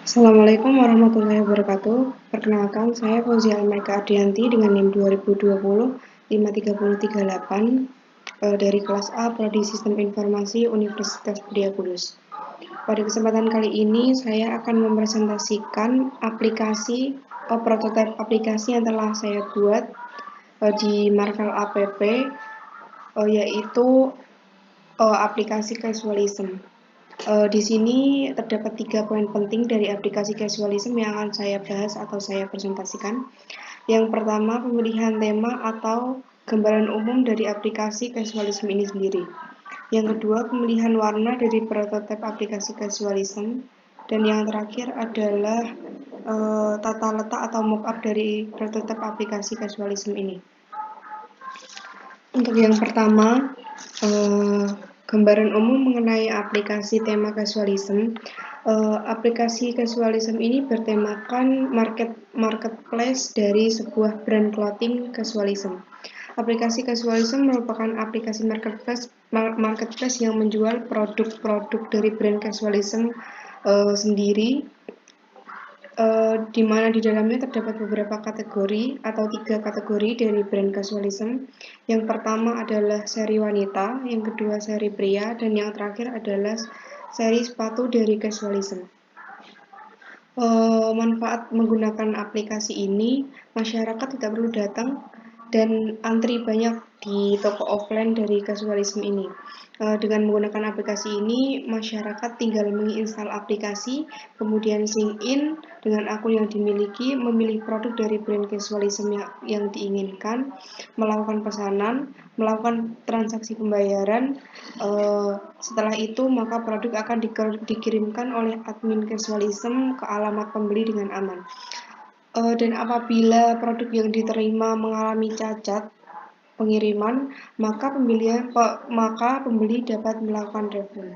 Assalamualaikum warahmatullahi wabarakatuh. Perkenalkan, saya Fauzia Almaika Ardianti dengan NIM 2020-53038 dari kelas A Prodi Sistem Informasi Universitas Budia Kudus. Pada kesempatan kali ini, saya akan mempresentasikan prototipe aplikasi yang telah saya buat di Marvel App, yaitu aplikasi Casualism. Di sini terdapat 3 poin penting dari aplikasi Casualism yang akan saya bahas atau saya presentasikan. Yang pertama, pemilihan tema atau gambaran umum dari aplikasi Casualism ini sendiri. Yang kedua, pemilihan warna dari prototipe aplikasi Casualism. Dan yang terakhir adalah tata letak atau mockup dari prototipe aplikasi Casualism ini. Untuk yang pertama, gambaran umum mengenai aplikasi tema Casualism. Aplikasi Casualism ini bertemakan marketplace dari sebuah brand clothing Casualism. Aplikasi Casualism merupakan aplikasi marketplace yang menjual produk-produk dari brand Casualism sendiri, di mana di dalamnya terdapat beberapa kategori atau 3 kategori dari brand Casualism. Yang pertama adalah seri wanita, yang kedua seri pria, dan yang terakhir adalah seri sepatu dari Casualism. Manfaat menggunakan aplikasi ini, masyarakat tidak perlu datang dan antri banyak di toko offline dari Casualism ini. Dengan menggunakan aplikasi ini, masyarakat tinggal menginstal aplikasi, kemudian sign in dengan akun yang dimiliki, memilih produk dari brand Casualism yang diinginkan, melakukan pesanan, melakukan transaksi pembayaran. Setelah itu, maka produk akan dikirimkan oleh admin Casualism ke alamat pembeli dengan aman. Dan apabila produk yang diterima mengalami cacat pengiriman, maka pembeli dapat melakukan refund.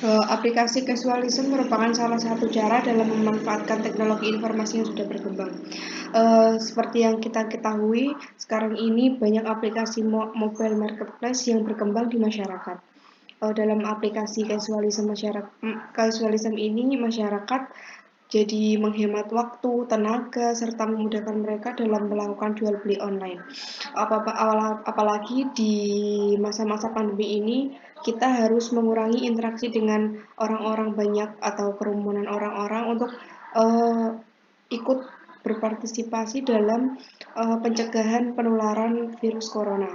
Aplikasi Casualism merupakan salah satu cara dalam memanfaatkan teknologi informasi yang sudah berkembang. Seperti yang kita ketahui, sekarang ini banyak aplikasi mobile marketplace yang berkembang di masyarakat. Dalam aplikasi Casualism ini, masyarakat jadi menghemat waktu, tenaga, serta memudahkan mereka dalam melakukan jual beli online. Apalagi di masa-masa pandemi ini, kita harus mengurangi interaksi dengan orang-orang banyak atau kerumunan orang-orang untuk ikut berpartisipasi dalam pencegahan penularan virus corona.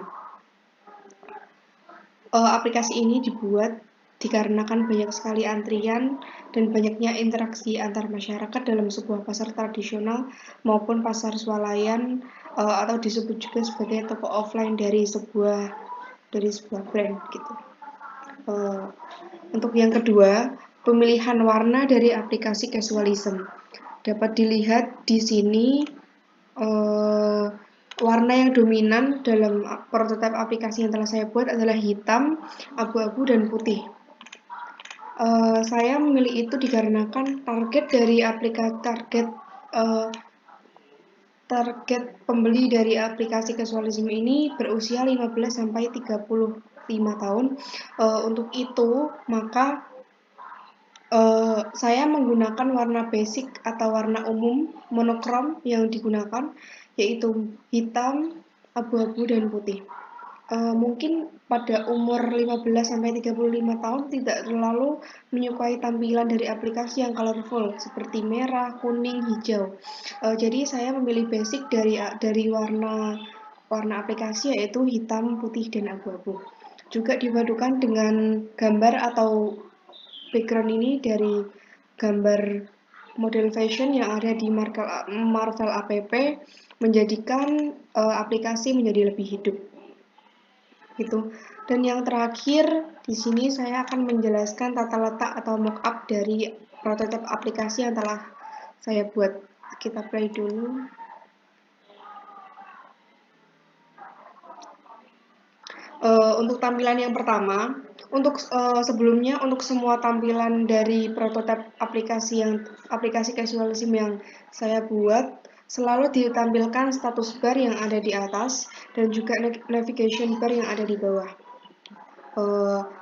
Aplikasi ini dibuat dikarenakan banyak sekali antrian dan banyaknya interaksi antar masyarakat dalam sebuah pasar tradisional maupun pasar swalayan, atau disebut juga sebagai toko offline dari sebuah brand gitu. Untuk yang kedua, pemilihan warna dari aplikasi Casualism. Dapat dilihat di sini warna yang dominan dalam prototipe aplikasi yang telah saya buat adalah hitam, abu-abu, dan putih. Saya memilih itu dikarenakan target pembeli dari aplikasi Casualism ini berusia 15-35 tahun. Untuk itu, maka saya menggunakan warna basic atau warna umum monokrom yang digunakan, yaitu hitam, abu-abu, dan putih. Mungkin pada umur 15-35 tahun tidak terlalu menyukai tampilan dari aplikasi yang colorful seperti merah, kuning, hijau. Jadi saya memilih basic dari warna aplikasi, yaitu hitam, putih, dan abu-abu. Juga dipadukan dengan gambar atau background ini dari gambar model fashion yang ada di Marvel App, menjadikan aplikasi menjadi lebih hidup. Gitu. Dan yang terakhir, di sini saya akan menjelaskan tata letak atau mockup dari prototipe aplikasi yang telah saya buat. Kita play dulu. Untuk tampilan yang pertama, sebelumnya untuk semua tampilan dari prototipe aplikasi Casualism yang saya buat, selalu ditampilkan status bar yang ada di atas dan juga navigation bar yang ada di bawah.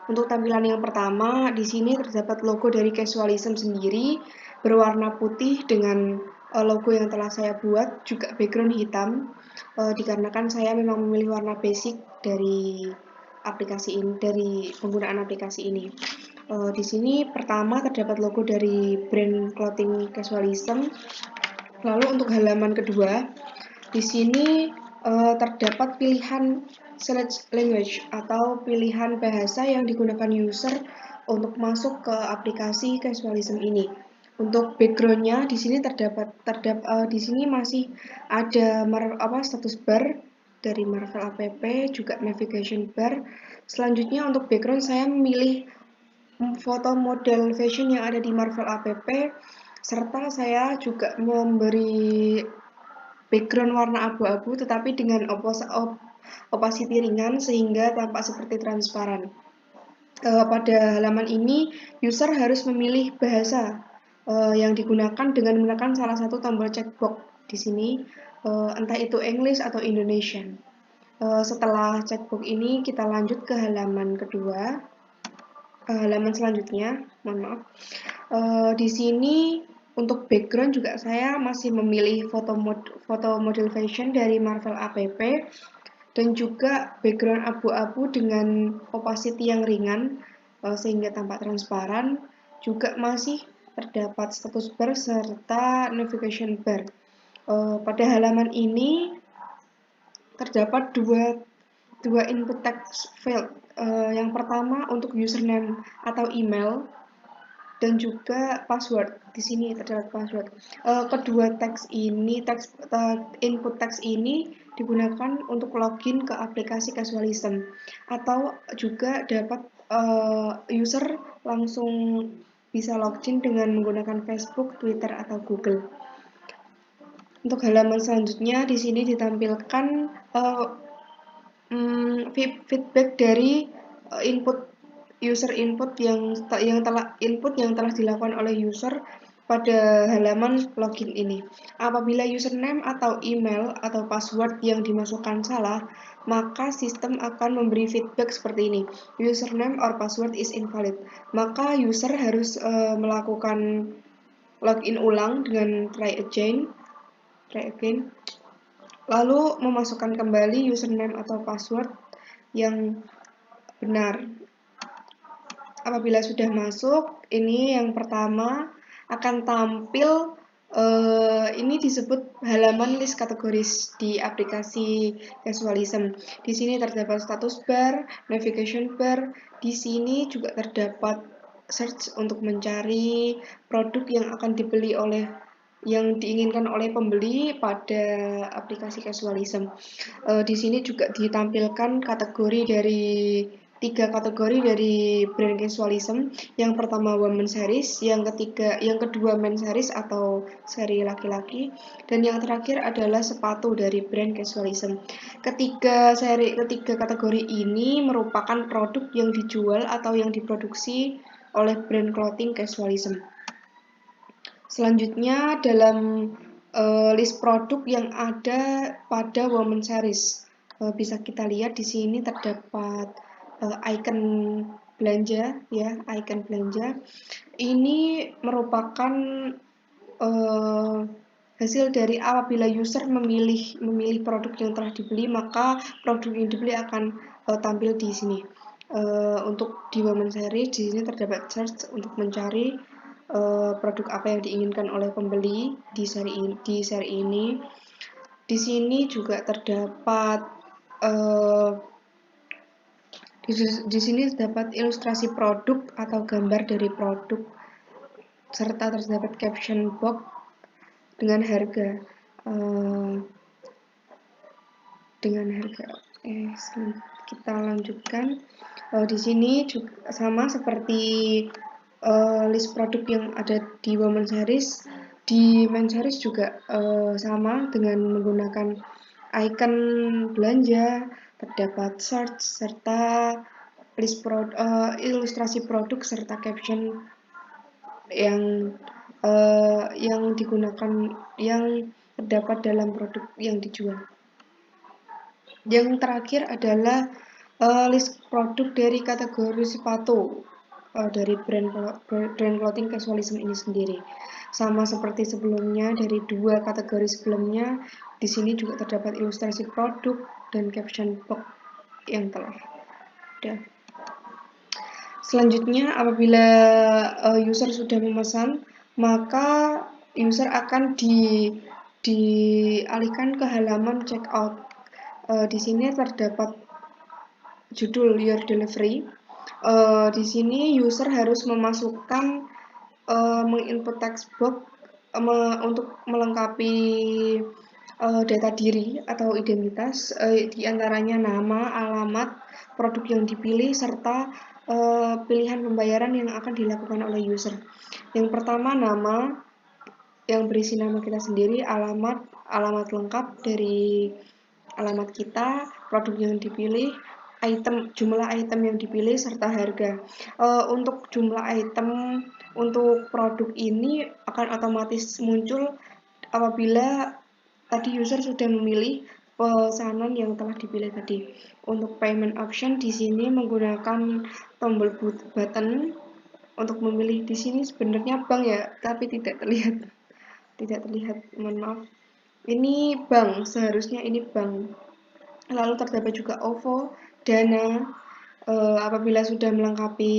Untuk tampilan yang pertama, di sini terdapat logo dari Casualism sendiri berwarna putih dengan logo yang telah saya buat, juga background hitam, dikarenakan saya memang memilih warna basic dari aplikasi ini, dari penggunaan aplikasi ini. Di sini pertama terdapat logo dari brand clothing casualism. Lalu untuk halaman kedua, di sini terdapat pilihan select language atau pilihan bahasa yang digunakan user untuk masuk ke aplikasi casualism ini. Untuk backgroundnya di sini di sini masih ada status bar dari Marvel app, juga navigation bar. Selanjutnya untuk background saya memilih foto model fashion yang ada di Marvel app, serta saya juga memberi background warna abu-abu tetapi dengan opacity ringan sehingga tampak seperti transparan. Pada halaman ini, user harus memilih bahasa yang digunakan dengan menekan salah satu tombol checkbox di sini, entah itu English atau Indonesian. Setelah checkbox ini, kita lanjut ke halaman kedua, halaman selanjutnya. Mohon maaf. Di sini untuk background juga saya masih memilih foto model fashion dari Marvel app dan juga background abu-abu dengan opacity yang ringan sehingga tampak transparan. Juga masih terdapat status bar serta navigation bar. Pada halaman ini terdapat dua input text field. Yang pertama untuk username atau email dan juga password. Di sini terdapat password. Kedua input teks ini digunakan untuk login ke aplikasi casualism atau juga dapat user langsung bisa login dengan menggunakan Facebook, Twitter atau Google. Untuk halaman selanjutnya di sini ditampilkan feedback dari user input yang telah dilakukan oleh user pada halaman login ini. Apabila username atau email atau password yang dimasukkan salah, maka sistem akan memberi feedback seperti ini. Username or password is invalid. Maka user harus melakukan login ulang dengan try again. Lalu memasukkan kembali username atau password yang benar. Apabila sudah masuk, ini yang pertama akan tampil, ini disebut halaman list kategoris di aplikasi casualism. Di sini terdapat status bar, navigation bar. Di sini juga terdapat search untuk mencari produk yang akan dibeli yang diinginkan oleh pembeli pada aplikasi casualism. Di sini juga ditampilkan tiga kategori dari brand casualism. Yang pertama women series, yang kedua men series atau seri laki-laki, dan yang terakhir adalah sepatu dari brand casualism. Ketiga kategori ini merupakan produk yang dijual atau yang diproduksi oleh brand clothing casualism. Selanjutnya dalam list produk yang ada pada women series, bisa kita lihat di sini terdapat icon belanja, ya, icon belanja. Ini merupakan hasil dari apabila user memilih produk yang telah dibeli, maka produk yang dibeli akan tampil di sini. Untuk di women series di sini terdapat search untuk mencari produk apa yang diinginkan oleh pembeli di seri ini. Di sini juga terdapat di sini terdapat ilustrasi produk atau gambar dari produk serta terdapat caption box dengan harga. Kita lanjutkan. Di sini juga sama seperti list produk yang ada di women series, di men series juga sama dengan menggunakan icon belanja, terdapat search serta ilustrasi produk serta caption yang terdapat dalam produk yang dijual. Yang terakhir adalah list produk dari kategori sepatu. dari brand clothing casualism ini sendiri. Sama seperti sebelumnya, dari dua kategori sebelumnya, di sini juga terdapat ilustrasi produk dan caption box yang telah ada. Selanjutnya, apabila user sudah memesan, maka user akan dialihkan ke halaman checkout. Di sini terdapat judul Your Delivery. Di sini user harus memasukkan menginput text box untuk melengkapi data diri atau identitas, diantaranya nama, alamat, produk yang dipilih, serta pilihan pembayaran yang akan dilakukan oleh user. Yang pertama, nama, yang berisi nama kita sendiri, alamat lengkap dari alamat kita, produk yang dipilih, jumlah item yang dipilih, serta harga. Untuk jumlah item untuk produk ini akan otomatis muncul apabila tadi user sudah memilih pesanan yang telah dipilih tadi. Untuk payment option di sini menggunakan tombol button untuk memilih. Di sini sebenarnya bank ya, tapi tidak terlihat. Tidak terlihat, mohon maaf. Ini bank, seharusnya ini bank. Lalu terdapat juga OVO, Dana. Apabila sudah melengkapi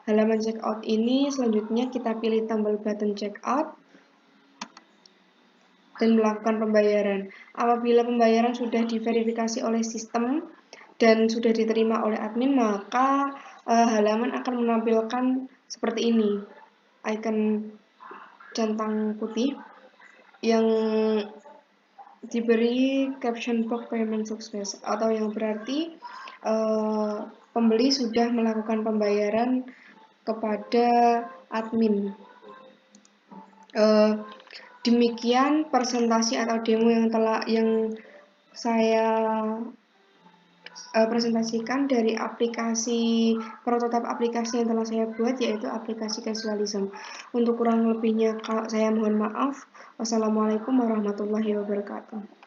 halaman checkout ini, selanjutnya kita pilih tombol button checkout dan melakukan pembayaran. Apabila pembayaran sudah diverifikasi oleh sistem dan sudah diterima oleh admin, maka halaman akan menampilkan seperti ini, icon centang putih yang diberi caption box payment success, atau yang berarti pembeli sudah melakukan pembayaran kepada admin. Demikian presentasi atau demo yang saya presentasikan dari prototipe aplikasi yang telah saya buat, yaitu aplikasi Casualism. Untuk kurang lebihnya saya mohon maaf. Wassalamualaikum warahmatullahi wabarakatuh.